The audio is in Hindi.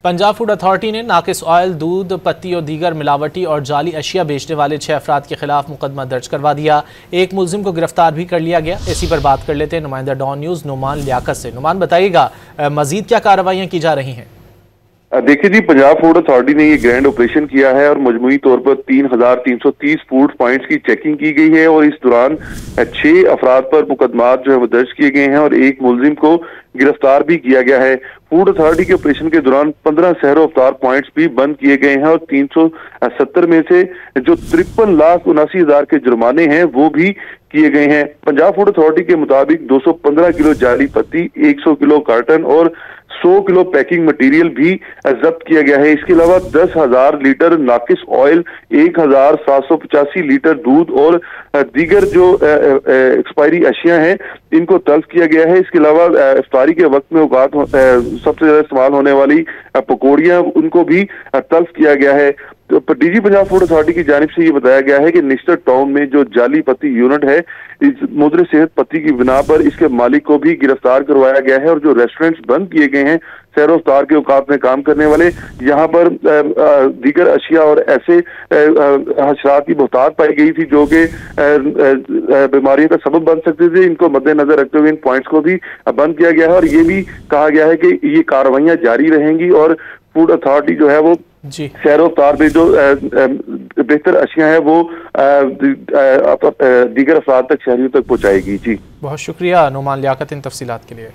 पंजाब फूड अथॉरिटी ने नाकिस ऑयल, दूध, पत्ती और दीगर मिलावटी और जाली अशिया बेचने वाले 6 अफराद के खिलाफ मुकदमा दर्ज करवा दिया। एक मुलजिम को गिरफ्तार भी कर लिया गया। इसी पर बात कर लेते हैं नुमाइंदा डॉन न्यूज़ नुमान लियाकत से। नुमान, बताइएगा मजीद क्या कार्रवाइयाँ की जा रही हैं? देखिए जी, पंजाब फूड अथॉरिटी ने ये ग्रैंड ऑपरेशन किया है और मजमूई तौर पर 3,330 फूड पॉइंट्स की चेकिंग की गई है और इस दौरान 6 अफराद पर मुकदमात जो है वो दर्ज किए गए हैं और एक मुलजिम को गिरफ्तार भी किया गया है। फूड अथॉरिटी के ऑपरेशन के दौरान 15 सहरो अवतार पॉइंट्स भी बंद किए गए हैं और 370 में से जो 53,79,000 के जुर्माने हैं वो भी किए गए हैं। पंजाब फूड अथॉरिटी के मुताबिक 215 किलो जाली पत्ती, 100 किलो कार्टन और 100 किलो पैकिंग मटेरियल भी जब्त किया गया है। इसके अलावा 10,000 लीटर नाकिस ऑयल, 1,785 लीटर दूध और दीगर जो एक्सपायरी अशिया हैं इनको तल्फ किया गया है। इसके अलावा इफ्तारी के वक्त में औकात सबसे ज्यादा इस्तेमाल होने वाली पकौड़ियां उनको भी तल्फ किया गया है। तो डीजी पंजाब फूड अथॉरिटी की जानिब से ये बताया गया है कि निश्चित टाउन में जो जाली पत्ती यूनिट है, इस मुद्र सेहत पत्ती की बिना पर इसके मालिक को भी गिरफ्तार करवाया गया है और जो रेस्टोरेंट्स बंद किए गए हैं सैर अफ्तार के औकात में काम करने वाले, यहाँ पर दीगर अशिया और ऐसे हशरात की बहुतात पाई गई थी जो कि बीमारियों का सबब बन सकते थे। इनको मद्देनजर रखते हुए इन पॉइंट्स को भी बंद किया गया है और ये भी कहा गया है कि ये कार्रवाइयां जारी रहेंगी और फूड अथॉरिटी जो है वो सैर अफ्तार में जो बेहतर अशिया है वो दीगर अफराद तक, शहरियों तक पहुंचाएगी। जी, बहुत शुक्रिया नुमान लियाकत इन तफसीलात के लिए।